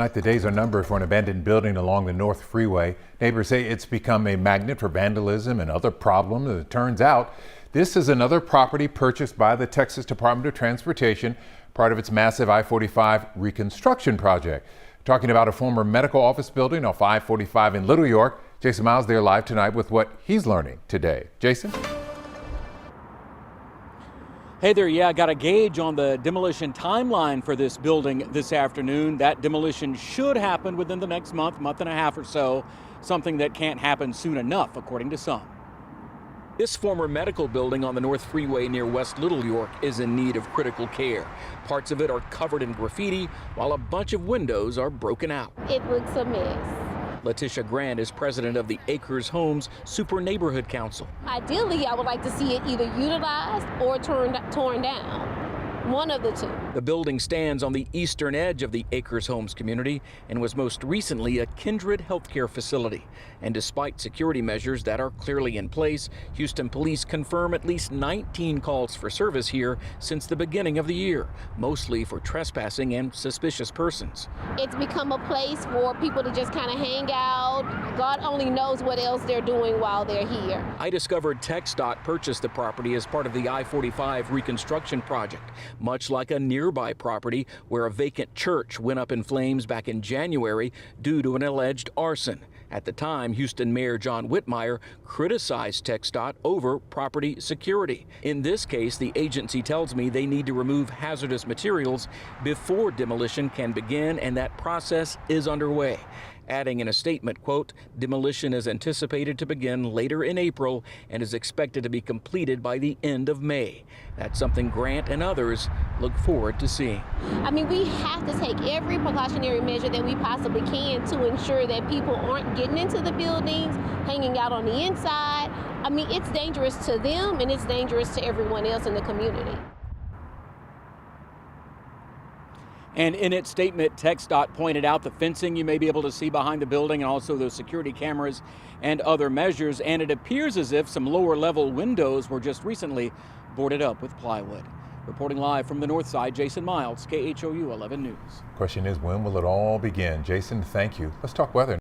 The days are numbered for an abandoned building along the North Freeway. Neighbors say it's become a magnet for vandalism and other problems. It turns out this is another property purchased by the Texas Department of Transportation, part of its massive I-45 reconstruction project. Talking about a former medical office building off I-45 in Little York, Jason Miles there live tonight with what he's learning today. Jason? Hey there, yeah, I got a gauge on the demolition timeline for this building this afternoon. That demolition should happen within the next month and a half or so, something that can't happen soon enough, according to some. This former medical building on the North Freeway near West Little York is in need of critical care. Parts of it are covered in graffiti, while a bunch of windows are broken out. It looks a mess. Letitia Grant is president of the Acres Homes Super Neighborhood Council. Ideally, I would like to see it either utilized or torn down. One of the two. The building stands on the eastern edge of the Acres Homes community and was most recently a Kindred Healthcare facility. And despite security measures that are clearly in place, Houston police confirm at least 19 calls for service here since the beginning of the year, mostly for trespassing and suspicious persons. It's become a place for people to just kind of hang out. God only knows what else they're doing while they're here. I discovered TxDOT purchased the property as part of the I-45 reconstruction project, much like a nearby property where a vacant church went up in flames back in January due to an alleged arson. At the time, Houston Mayor John Whitmire criticized TxDOT over property security. In this case, the agency tells me they need to remove hazardous materials before demolition can begin, and that process is underway. Adding in a statement, quote, demolition is anticipated to begin later in April and is expected to be completed by the end of May. That's something Grant and others look forward to seeing. I mean, we have to take every precautionary measure that we possibly can to ensure that people aren't getting into the buildings, hanging out on the inside. I mean, it's dangerous to them and it's dangerous to everyone else in the community. And in its statement, TxDOT pointed out the fencing you may be able to see behind the building and also those security cameras and other measures. And it appears as if some lower level windows were just recently boarded up with plywood. Reporting live from the north side, Jason Miles, KHOU 11 News. Question is, when will it all begin? Jason, thank you. Let's talk weather.